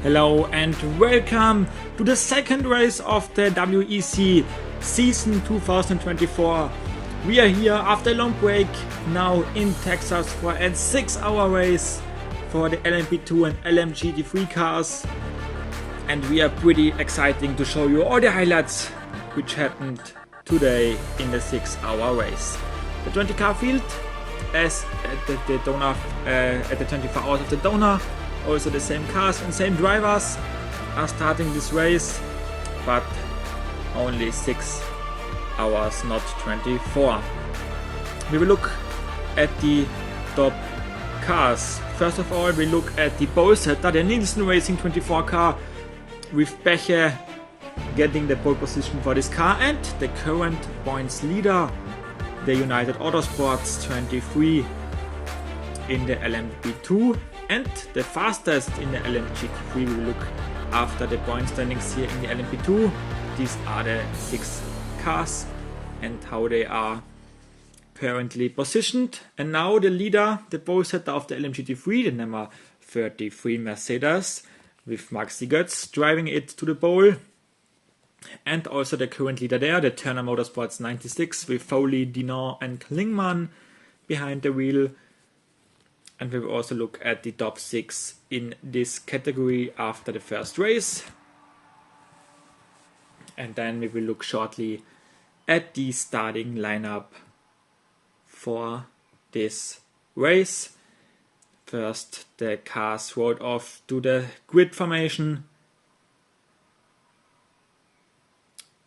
Hello and welcome to the second race of the WEC season 2024. We are here after a long break now in Texas for a 6-hour race for the LMP2 and LMGT3 cars, and we are pretty exciting to show you all the highlights which happened today in the 6-hour race. The 20 car field as at the Dona, at the 24 hours of the Dona. Also the same cars and same drivers are starting this race, but only 6 hours, not 24. We will look at the top cars. First of all, we look at the pole setter, the Nielsen Racing 24 car, with Beche getting the pole position for this car, and the current points leader, the United Autosports 23 in the LMP2. And the fastest in the LMGT3 we will look after the point standings here in the LMP2. These are the 6 cars and how they are currently positioned. And now the leader, the pole setter of the LMGT3, the number 33 Mercedes, with Maxi Götz driving it to the pole. And also the current leader there, the Turner Motorsports 96, with Foley, Dinan and Klingmann behind the wheel. And we will also look at the top 6 in this category after the first race. And then we will look shortly at the starting lineup for this race. First, the cars rolled off to the grid formation.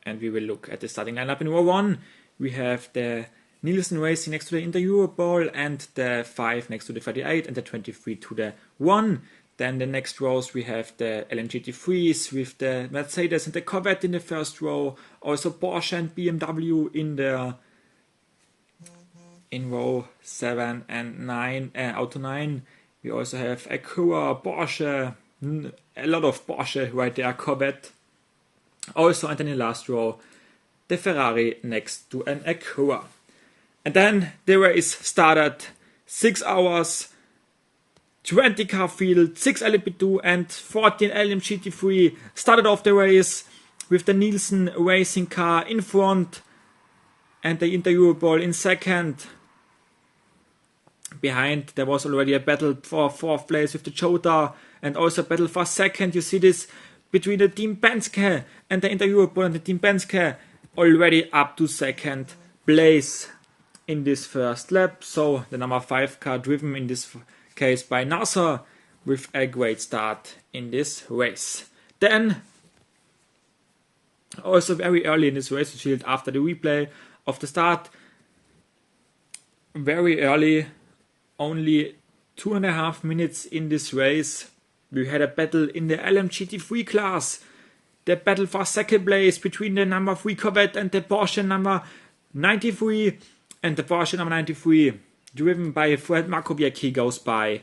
And we will look at the starting lineup. In row 1, we have the Nielsen Racing next to the Inter-Europol, and the 5 next to the 38 and the 23 to the 1. Then the next rows we have the LMGT3s with the Mercedes and the Corvette in the first row. Also Porsche and BMW in there. In row 7 and 9, auto 9, we also have Acura, Porsche, a lot of Porsche right there, Corvette. Also, and then in the last row, the Ferrari next to an Acura. And then the race started. 6 hours, 20 car field, 6 LMP2 and 14 LMGT3 started off the race with the Nielsen Racing car in front and the Inter-Europol in second. Behind there was already a battle for 4th place with the Jota, and also a battle for second. You see this between the Team Penske and the Inter-Europol, and the Team Penske already up to second place in this first lap. So the number 5 car driven in this case by Nasser with a great start in this race. Then also very early in this race field, after the replay of the start, very early, only 2.5 minutes in this race, we had a battle in the LMGT3 class. The battle for second place between the number 3 Corvette and the Porsche number 93. And the Porsche number 93, driven by Fred Makowiecki, goes by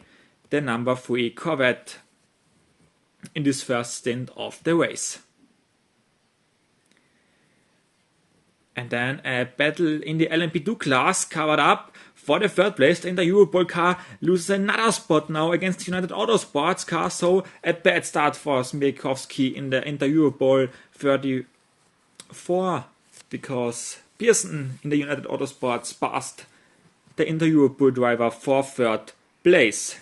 the number 3 Corvette in this first stint of the race. And then a battle in the LMP2 class covered up for the third place. The Inter-Europol car loses another spot now against the United Autosports car. So a bad start for Smiekowski in the Inter-Europol 34, because Pearson in the United Autosports passed the Inter-Europol driver for third place.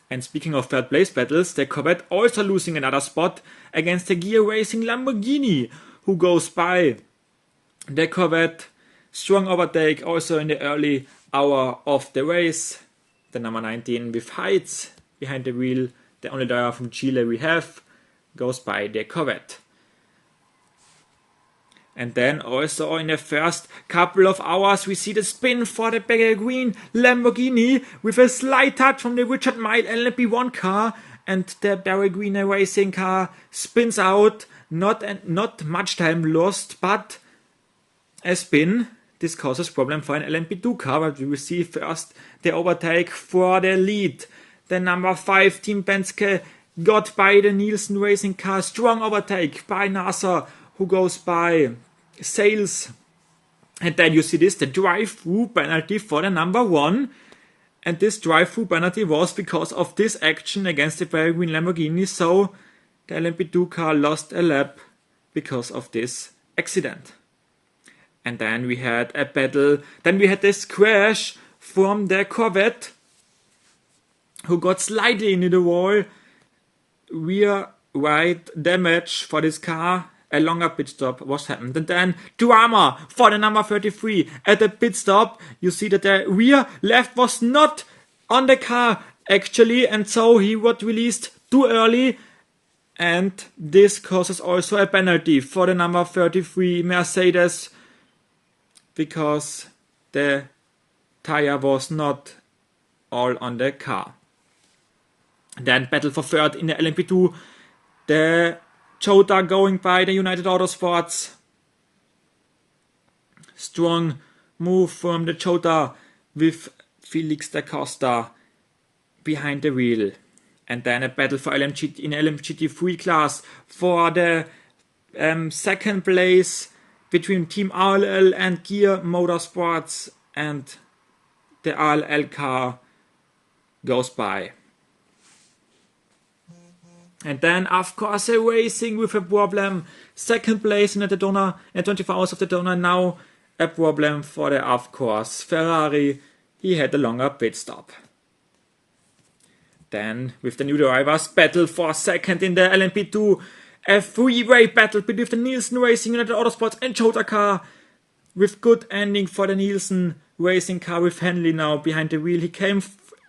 And speaking of third place battles, the Corvette also losing another spot against the Gear Racing Lamborghini, who goes by the Corvette. Strong overtake also in the early hour of the race. The number 19 with Heights behind the wheel, the only driver from Chile we have, goes by the Corvette. And then also in the first couple of hours we see the spin for the Green Lamborghini with a slight touch from the Richard Mille LMP1 car, and the Green Racing car spins out. Not much time lost, but a spin. This causes problem for an LMP2 car, but we will see first the overtake for the lead. The number 5 Team Penske got by the Nielsen Racing car. Strong overtake by Nasser, who goes by Sales. And then you see this, the drive-through penalty for the number 1. And this drive-through penalty was because of this action against the Green Lamborghini. So the LMP2 car lost a lap because of this accident. And then we had a battle. Then we had this crash from the Corvette, who got slightly into the wall. Rear right damage for this car. A longer pit stop was happened. And then drama for the number 33 at the pit stop. You see that the rear left was not on the car actually, and so he was released too early. And this causes also a penalty for the number 33 Mercedes, because the tire was not all on the car. Then battle for third in the LMP2. The Jota going by the United Autosports. Strong move from the Jota with Felix da Costa behind the wheel. And then a battle for LMGT in LMGT3 class for the second place between Team RLL and Gear Motorsports, and the RLL car goes by. And then, of course, a racing with a problem. Second place in the Daytona, in 24 Hours of the Daytona. Now a problem for the, of course, Ferrari. He had a longer pit stop. Then, with the new drivers, battle for second in the LMP2. A three-way battle between the Nielsen Racing, United Autosports and Jota car. With good ending for the Nielsen Racing car with Henley now behind the wheel. He came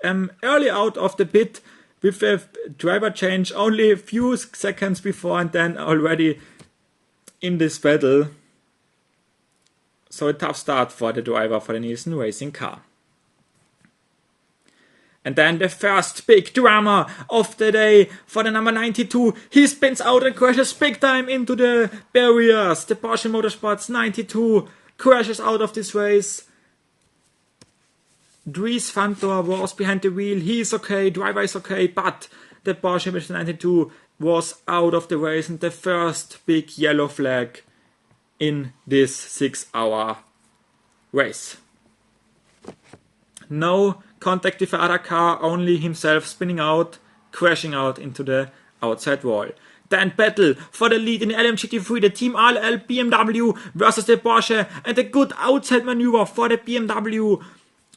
early out of the pit with a driver change only a few seconds before, and then already in this battle. So a tough start for the driver for the Nielsen Racing car. And then the first big drama of the day for the number 92. He spins out and crashes big time into the barriers. The Porsche Motorsports 92 crashes out of this race. Dries Vantor was behind the wheel. He is okay, driver is okay, but the Porsche 92 was out of the race, and the first big yellow flag in this 6-hour race. No contact with the other car, only himself spinning out, crashing out into the outside wall. Then battle for the lead in the LMGT3, the Team RLL BMW versus the Porsche, and a good outside maneuver for the BMW,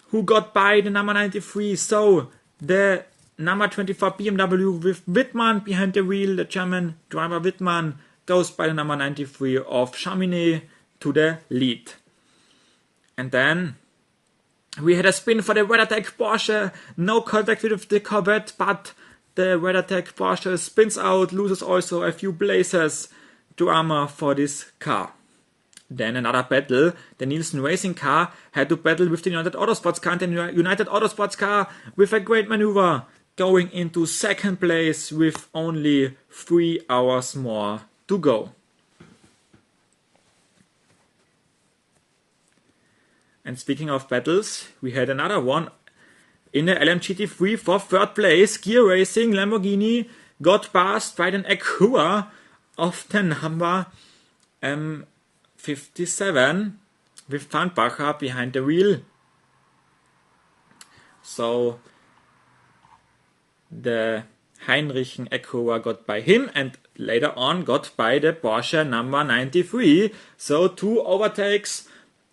who got by the number 93. So the number 24 BMW with Wittmann behind the wheel, the German driver Wittmann, goes by the number 93 of Chaminade to the lead. And then we had a spin for the WeatherTech Porsche. No contact with the Corvette, but the WeatherTech Porsche spins out, loses also a few places. Drama for this car. Then another battle. The Nielsen Racing car had to battle with the United Autosports car, and the United Autosports car with a great maneuver going into second place with only 3 hours more to go. And speaking of battles, we had another one in the LMGT3 for third place. Gear Racing Lamborghini got passed by an Acura of the number 57 with Fanbacher behind the wheel. So the Heinrichen Acura got by him, and later on got by the Porsche number 93. So 2 overtakes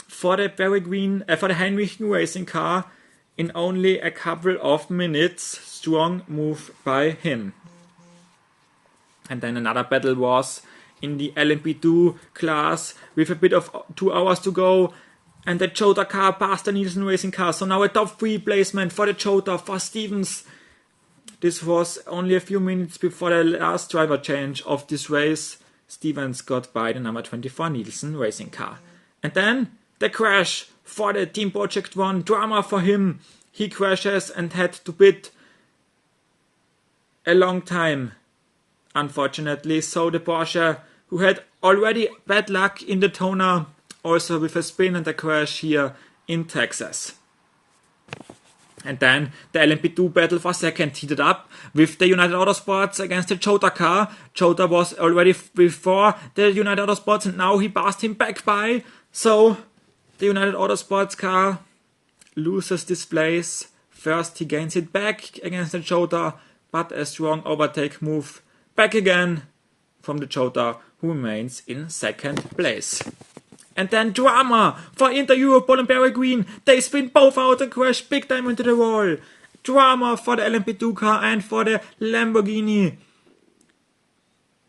for the for the Heinrichen Racing car in only a couple of minutes. Strong move by him. And then another battle was in the LMP2 class with a bit of 2 hours to go, and the Jota car passed the Nielsen Racing car. So now a top 3 placement for the Jota, for Stevens. This was only a few minutes before the last driver change of this race. Stevens got by the number 24 Nielsen Racing car. And then the crash for the Team Project 1. Drama for him. He crashes and had to pit a long time, unfortunately. So the Porsche, who had already bad luck in Daytona, also with a spin and a crash here in Texas. And then the LMP2 battle for second heated up with the United Autosports against the Jota car. Jota was already before the United Autosports, and now he passed him back by. So the United Autosports car loses this place. First he gains it back against the Jota, but a strong overtake move back again from the Jota, who remains in second place. And then drama for Inter Europol and Barry Green. They spin both out and crash big time into the wall. Drama for the LMP2 car and for the Lamborghini.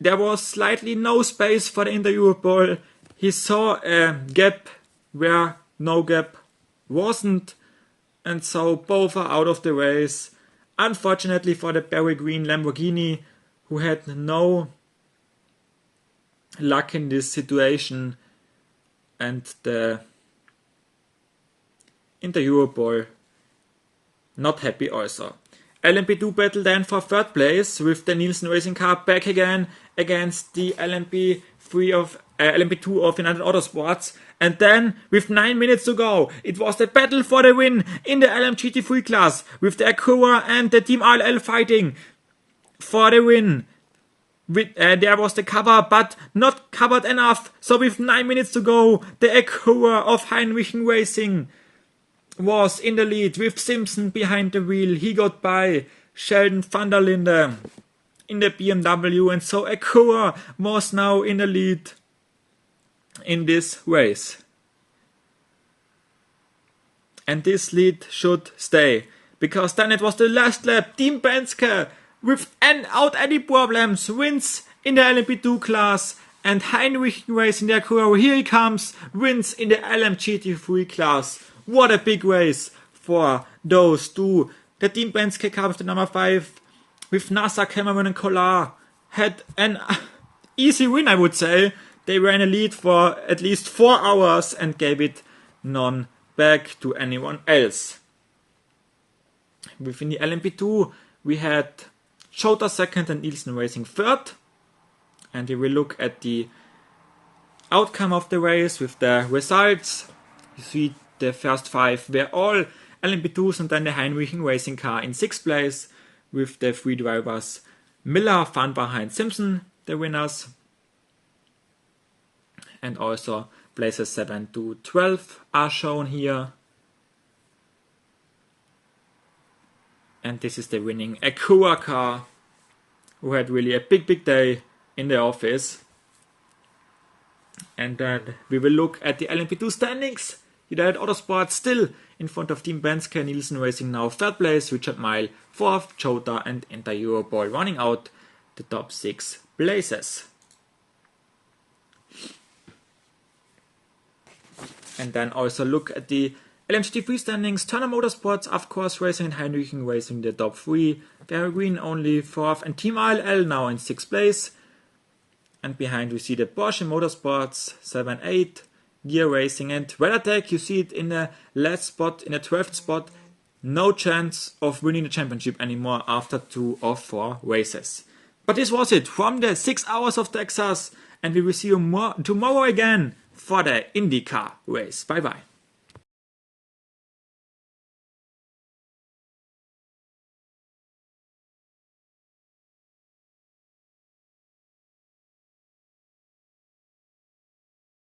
There was slightly no space for the Inter Europol. He saw a gap where no gap wasn't, and so both are out of the race. Unfortunately for the Barry Green Lamborghini, who had no luck in this situation, and the Inter Europol not happy also. LMP2 battle then for third place with the Nielsen Racing car back again against the LMP2 of United Autosports. And then with 9 minutes to go, it was the battle for the win in the LMGT3 class with the Acura and the Team RLL fighting for the win. There was the cover, but not covered enough. So with 9 minutes to go, the Acura of Heinrich Racing was in the lead with Simpson behind the wheel. He got by Sheldon van der Linde in the BMW, and so Acura was now in the lead in this race. And this lead should stay, because then it was the last lap. Team Penske, without any problems, wins in the LMP2 class, and Heinrich Racing, the Acura, here he comes, wins in the LMGT3 class. What a big race for those two. The Team Penske car with the number 5, with NASA, Cameron and Collard, had an easy win, I would say. They were in a lead for at least 4 hours and gave it none back to anyone else. Within the LMP2, we had Jota second and Nielsen Racing third. And we will look at the outcome of the race with the results. You see the first 5 were all LMP2s, and then the Heinrich Racing car in 6th place with the 3 drivers Miller, Van behind Simpson, the winners. And also places 7 to 12 are shown here. And this is the winning Acura car, who had really a big day in the office. And then we will look at the LMP2 standings. United Autosports still in front of Team Penske, Nielsen Racing now 3rd place, Richard Mille 4th, Jota and Inter Europol running out the top 6 places. And then also look at the LMGT3 standings. Turner Motorsports, of course, Racing and Heinrich Racing the top 3. Barry Green only 4th, and Team RLL now in 6th place. And behind we see the Porsche Motorsports 7-8. Gear Racing and WeatherTech, you see it in the last spot, in the 12th spot. No chance of winning the championship anymore after 2 or 4 races. But this was it from the 6 hours of Texas, and we will see you tomorrow again for the IndyCar race. Bye bye.